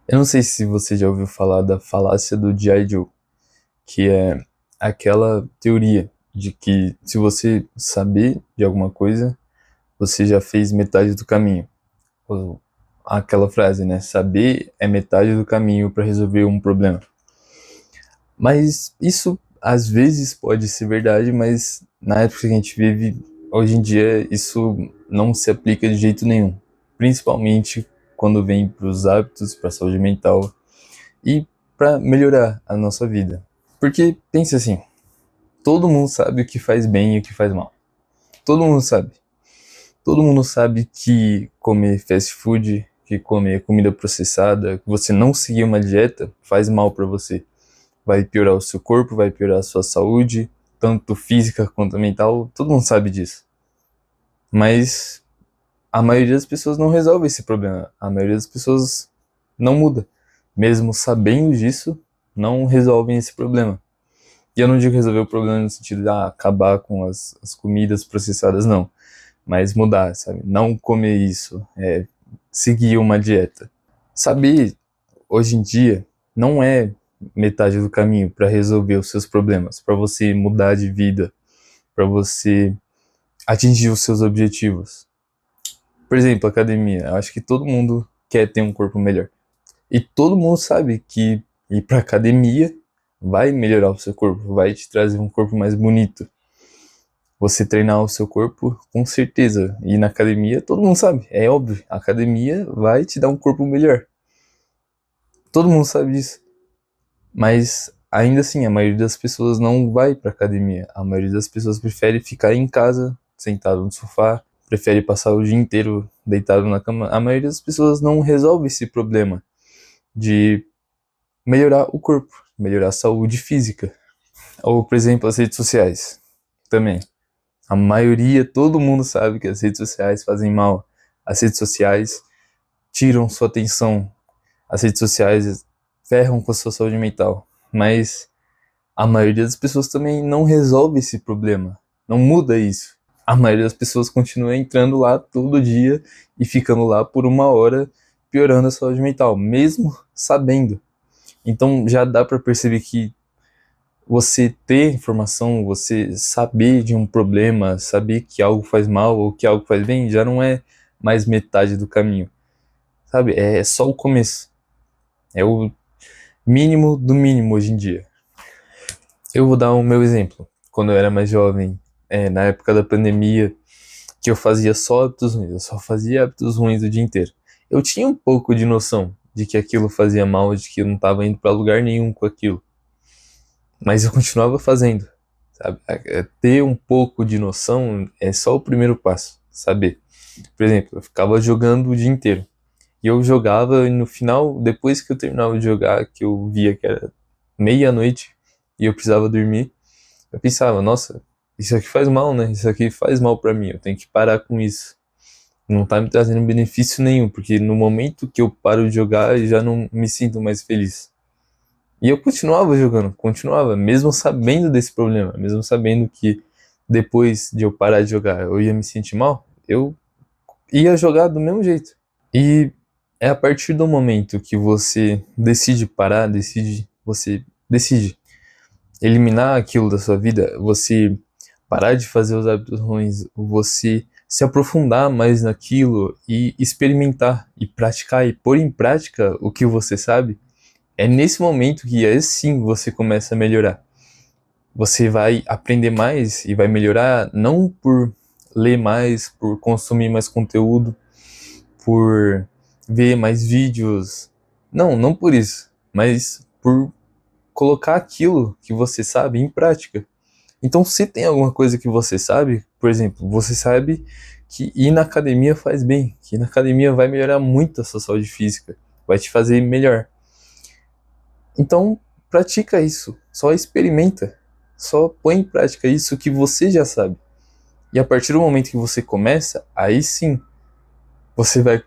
Eu não sei se você já ouviu falar da falácia do G.I. Joe, que é aquela teoria de que se você saber de alguma coisa, você já fez metade do caminho. Ou aquela frase, né? Saber é metade do caminho para resolver um problema. Mas isso às vezes pode ser verdade, mas na época que a gente vive, hoje em dia, isso não se aplica de jeito nenhum. Principalmente quando vem para os hábitos, para a saúde mental e para melhorar a nossa vida. Porque pense assim, todo mundo sabe o que faz bem e o que faz mal. Todo mundo sabe. Todo mundo sabe que comer fast food, que comer comida processada, que você não seguir uma dieta faz mal para você. Vai piorar o seu corpo, vai piorar a sua saúde, tanto física quanto mental. Todo mundo sabe disso. Mas a maioria das pessoas não resolve esse problema. A maioria das pessoas não muda. Mesmo sabendo disso, não resolvem esse problema. E eu não digo resolver o problema no sentido de acabar com as comidas processadas, não. Mas mudar, sabe? Não comer isso, seguir uma dieta. Saber, hoje em dia, não é metade do caminho para resolver os seus problemas, para você mudar de vida, para você atingir os seus objetivos. Por exemplo, academia. Eu acho que todo mundo quer ter um corpo melhor. E todo mundo sabe que ir para academia vai melhorar o seu corpo, vai te trazer um corpo mais bonito. Você treinar o seu corpo, com certeza. E na academia, todo mundo sabe, é óbvio, a academia vai te dar um corpo melhor. Todo mundo sabe disso. Mas ainda assim, a maioria das pessoas não vai pra academia. A maioria das pessoas prefere ficar em casa, sentado no sofá, prefere passar o dia inteiro deitado na cama. A maioria das pessoas não resolve esse problema de melhorar o corpo, melhorar a saúde física. Ou, por exemplo, as redes sociais também. A maioria, todo mundo sabe que as redes sociais fazem mal. As redes sociais tiram sua atenção. As redes sociais ferram com a sua saúde mental. Mas a maioria das pessoas também não resolve esse problema. Não muda isso. A maioria das pessoas continua entrando lá todo dia e ficando lá por uma hora piorando a saúde mental, mesmo sabendo. Então já dá para perceber que você ter informação, você saber de um problema, saber que algo faz mal ou que algo faz bem, já não é mais metade do caminho, sabe? É só o começo. É o mínimo do mínimo hoje em dia. Eu vou dar o meu exemplo. Quando eu era mais jovem, na época da pandemia, que eu fazia só hábitos ruins, eu só fazia hábitos ruins o dia inteiro. Eu tinha um pouco de noção de que aquilo fazia mal, de que eu não estava indo para lugar nenhum com aquilo. Mas eu continuava fazendo, sabe? Ter um pouco de noção é só o primeiro passo, saber. Por exemplo, eu ficava jogando o dia inteiro. E eu jogava e no final, depois que eu terminava de jogar, que eu via que era meia-noite e eu precisava dormir, eu pensava, nossa, isso aqui faz mal, né? Isso aqui faz mal pra mim, eu tenho que parar com isso. Não tá me trazendo benefício nenhum, porque no momento que eu paro de jogar, eu já não me sinto mais feliz. E eu continuava jogando, continuava, mesmo sabendo desse problema, mesmo sabendo que depois de eu parar de jogar eu ia me sentir mal, eu ia jogar do mesmo jeito. E é a partir do momento que você decide parar, você decide eliminar aquilo da sua vida, você parar de fazer os hábitos ruins, você se aprofundar mais naquilo e experimentar e praticar e pôr em prática o que você sabe, é nesse momento que aí sim você começa a melhorar. Você vai aprender mais e vai melhorar não por ler mais, por consumir mais conteúdo, por ver mais vídeos. Não, não por isso, mas por colocar aquilo que você sabe em prática. Então, se tem alguma coisa que você sabe, por exemplo, você sabe que ir na academia faz bem, que ir na academia vai melhorar muito a sua saúde física, vai te fazer melhor. Então, pratica isso, só experimenta, só põe em prática isso que você já sabe. E a partir do momento que você começa, aí sim, você vai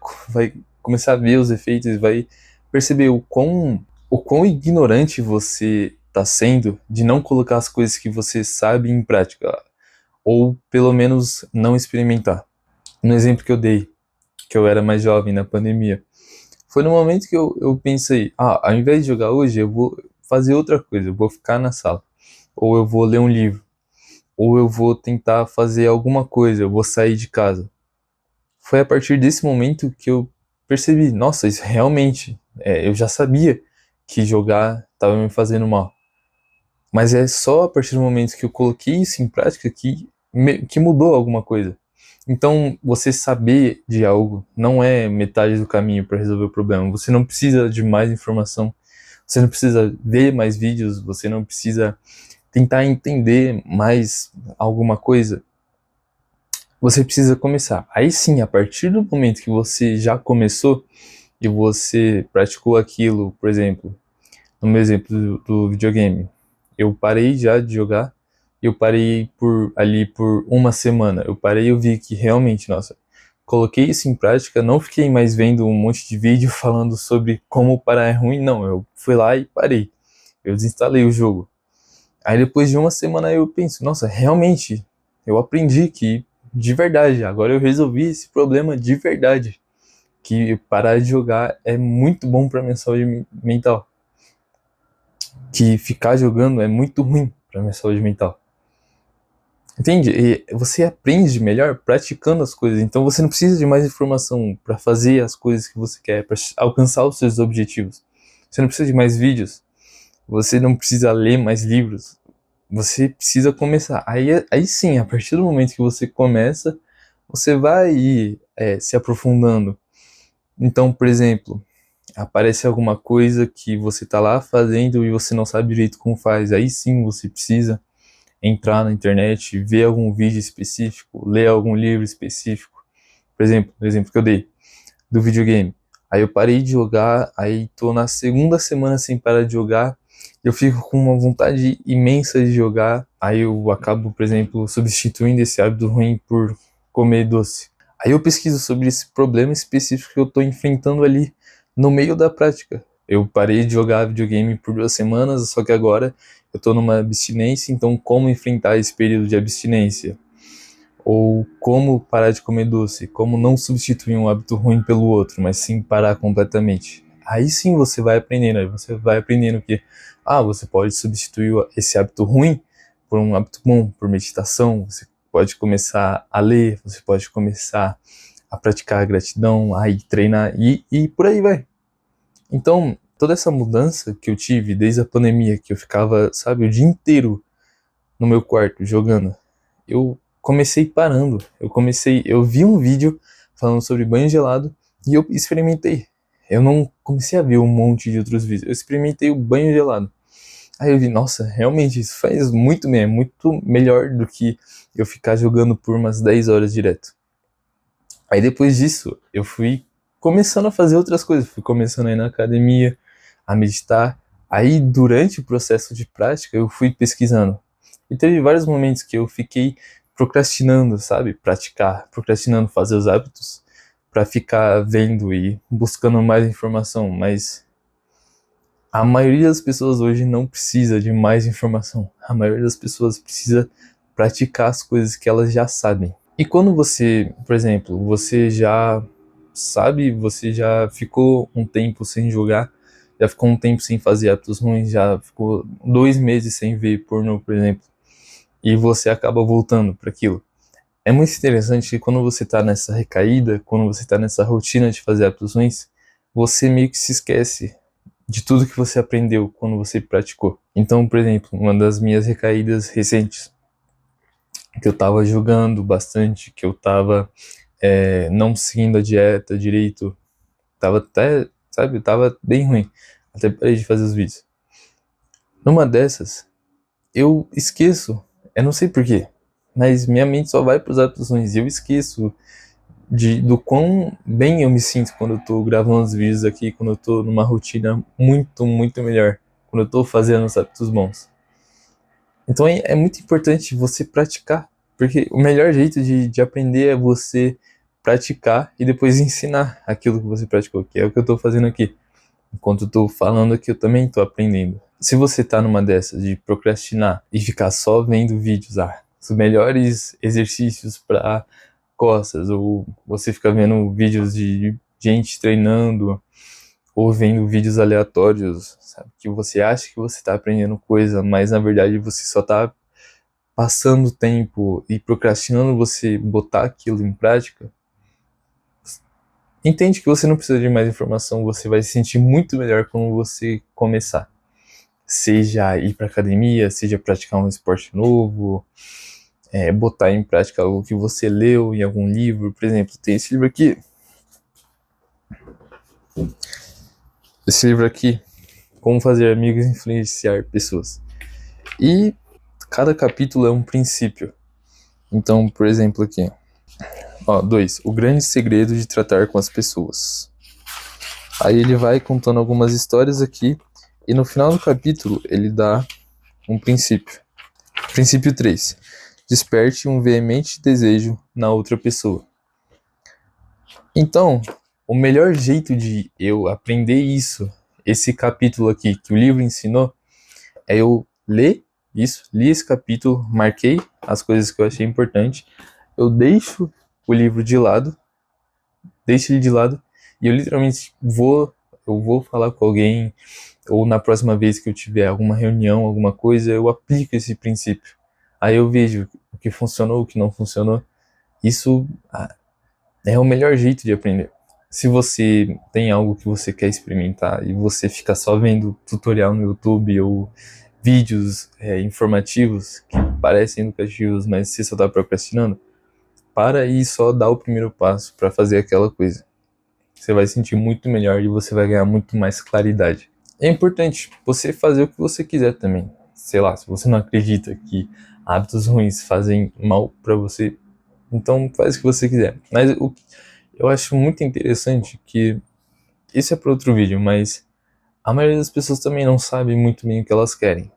começar a ver os efeitos e vai perceber o quão ignorante você está sendo de não colocar as coisas que você sabe em prática, ou pelo menos não experimentar. No exemplo que eu dei, que eu era mais jovem na pandemia, Foi no momento que eu pensei, ao invés de jogar hoje, eu vou fazer outra coisa, eu vou ficar na sala, ou eu vou ler um livro, ou eu vou tentar fazer alguma coisa, eu vou sair de casa. Foi a partir desse momento que eu percebi, nossa, isso realmente, eu já sabia que jogar estava me fazendo mal. Mas é só a partir do momento que eu coloquei isso em prática que mudou alguma coisa. Então, você saber de algo não é metade do caminho para resolver o problema. Você não precisa de mais informação, você não precisa ver mais vídeos, você não precisa tentar entender mais alguma coisa. Você precisa começar. Aí sim, a partir do momento que você já começou e você praticou aquilo, por exemplo, no meu exemplo do videogame, eu parei já de jogar, eu parei por uma semana, eu parei e eu vi que realmente, nossa, coloquei isso em prática, não fiquei mais vendo um monte de vídeo falando sobre como parar é ruim, não, eu fui lá e parei, eu desinstalei o jogo. Aí depois de uma semana eu penso, nossa, realmente, eu aprendi que, de verdade, agora eu resolvi esse problema de verdade, que parar de jogar é muito bom para minha saúde mental, que ficar jogando é muito ruim para minha saúde mental. Entende? E você aprende melhor praticando as coisas. Então você não precisa de mais informação para fazer as coisas que você quer, para alcançar os seus objetivos. Você não precisa de mais vídeos. Você não precisa ler mais livros. Você precisa começar. Aí sim, a partir do momento que você começa, você vai ir se aprofundando. Então, por exemplo, aparece alguma coisa que você está lá fazendo e você não sabe direito como faz. Aí sim você precisa entrar na internet, ver algum vídeo específico, ler algum livro específico. Por exemplo, o exemplo que eu dei do videogame. Aí eu parei de jogar, aí tô na segunda semana sem parar de jogar, eu fico com uma vontade imensa de jogar, aí eu acabo, por exemplo, substituindo esse hábito ruim por comer doce. Aí eu pesquiso sobre esse problema específico que eu tô enfrentando ali no meio da prática. Eu parei de jogar videogame por 2 semanas, só que agora eu tô numa abstinência, então como enfrentar esse período de abstinência? Ou como parar de comer doce, como não substituir um hábito ruim pelo outro, mas sim parar completamente. Aí sim você vai aprendendo, aí você vai aprendendo que você pode substituir esse hábito ruim por um hábito bom, por meditação, você pode começar a ler, você pode começar a praticar a gratidão, aí treinar e por aí vai. Então, toda essa mudança que eu tive desde a pandemia, que eu ficava, sabe, o dia inteiro no meu quarto jogando, eu comecei parando. Eu vi um vídeo falando sobre banho gelado e eu experimentei. Eu não comecei a ver um monte de outros vídeos, eu experimentei o banho gelado. Aí eu vi, nossa, realmente isso faz muito bem, é muito melhor do que eu ficar jogando por umas 10 horas direto. Aí depois disso, eu fui começando a fazer outras coisas, fui começando a ir na academia, a meditar. Aí durante o processo de prática, eu fui pesquisando. E teve vários momentos que eu fiquei procrastinando, sabe? Praticar, procrastinando fazer os hábitos para ficar vendo e buscando mais informação, mas a maioria das pessoas hoje não precisa de mais informação. A maioria das pessoas precisa praticar as coisas que elas já sabem. E quando você, por exemplo, você já sabe, você já ficou um tempo sem jogar, já ficou um tempo sem fazer hábitos ruins, já ficou 2 meses sem ver pornô, por exemplo, e você acaba voltando para aquilo. É muito interessante que quando você tá nessa recaída, quando você tá nessa rotina de fazer hábitos ruins, você meio que se esquece de tudo que você aprendeu quando você praticou. Então, por exemplo, uma das minhas recaídas recentes, que eu tava jogando bastante, que eu tava não seguindo a dieta direito, tava até, sabe, tava bem ruim. Até parei de fazer os vídeos. Numa dessas, eu esqueço, eu não sei porquê, mas minha mente só vai pros hábitos ruins e eu esqueço do quão bem eu me sinto quando eu tô gravando os vídeos aqui, quando eu tô numa rotina muito, muito melhor, quando eu tô fazendo os hábitos bons. Então é muito importante você praticar, porque o melhor jeito de aprender é você praticar e depois ensinar aquilo que você praticou, que é o que eu tô fazendo aqui. Enquanto eu tô falando aqui, eu também tô aprendendo. Se você tá numa dessas de procrastinar e ficar só vendo vídeos, os melhores exercícios para costas, ou você fica vendo vídeos de gente treinando, ou vendo vídeos aleatórios, sabe? Que você acha que você está aprendendo coisa, mas na verdade você só está passando tempo e procrastinando você botar aquilo em prática. Entende que você não precisa de mais informação, você vai se sentir muito melhor quando você começar. Seja ir para academia, seja praticar um esporte novo, botar em prática algo que você leu em algum livro. Por exemplo, tem esse livro aqui. Como fazer amigos e influenciar pessoas. E cada capítulo é um princípio. Então, por exemplo, aqui. 2. O grande segredo de tratar com as pessoas. Aí ele vai contando algumas histórias aqui. E no final do capítulo, ele dá um princípio. Princípio 3. Desperte um veemente desejo na outra pessoa. Então, o melhor jeito de eu aprender isso, esse capítulo aqui que o livro ensinou, é eu ler isso, li esse capítulo, marquei as coisas que eu achei importante, eu deixo o livro de lado, e eu literalmente vou falar com alguém, ou na próxima vez que eu tiver alguma reunião, alguma coisa, eu aplico esse princípio. Aí eu vejo o que funcionou, o que não funcionou. Isso é o melhor jeito de aprender. Se você tem algo que você quer experimentar e você fica só vendo tutorial no YouTube ou vídeos informativos que parecem educativos, mas você só está procrastinando, para e só dá o primeiro passo para fazer aquela coisa. Você vai sentir muito melhor e você vai ganhar muito mais claridade. É importante você fazer o que você quiser também. Sei lá, se você não acredita que hábitos ruins fazem mal para você, então faz o que você quiser. Mas eu acho muito interessante que isso é para outro vídeo, mas a maioria das pessoas também não sabe muito bem o que elas querem.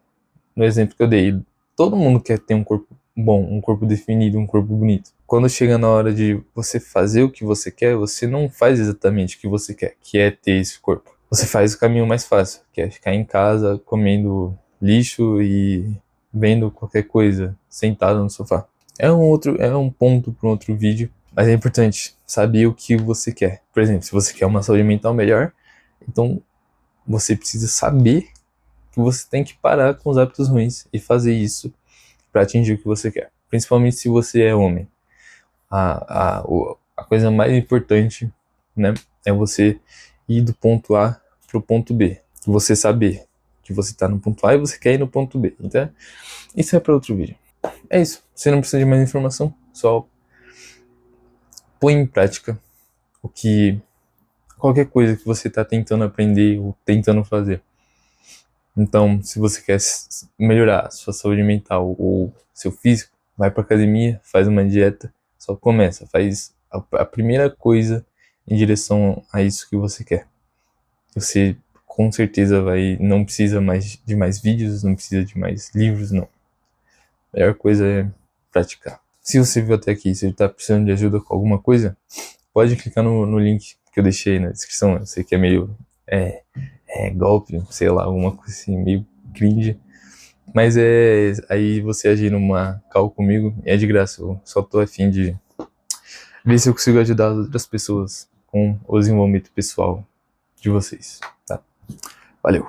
No exemplo que eu dei, todo mundo quer ter um corpo bom, um corpo definido, um corpo bonito. Quando chega na hora de você fazer o que você quer, você não faz exatamente o que você quer, que é ter esse corpo. Você faz o caminho mais fácil, que é ficar em casa comendo lixo e vendo qualquer coisa, sentado no sofá. É um ponto para um outro vídeo, mas é importante saber o que você quer. Por exemplo, se você quer uma saúde mental melhor, então você precisa saber que você tem que parar com os hábitos ruins e fazer isso para atingir o que você quer. Principalmente se você é homem. A coisa mais importante, né, é você ir do ponto A para o ponto B. Você saber que você está no ponto A e você quer ir no ponto B. Então, isso é para outro vídeo. É isso. Você não precisa de mais informação. Só põe em prática qualquer coisa que você está tentando aprender ou tentando fazer. Então, se você quer melhorar a sua saúde mental ou seu físico, vai para academia, faz uma dieta, só começa, faz a primeira coisa em direção a isso que você quer. Você com certeza não precisa mais de mais vídeos, não precisa de mais livros, não. A melhor coisa é praticar. Se você viu até aqui, se você está precisando de ajuda com alguma coisa, pode clicar no link que eu deixei aí na descrição. Eu sei que é meio golpe, sei lá, alguma coisa assim, meio cringe. Mas aí você agir numa call comigo é de graça. Eu só tô a fim de ver se eu consigo ajudar as outras pessoas com o desenvolvimento pessoal de vocês, tá? Valeu!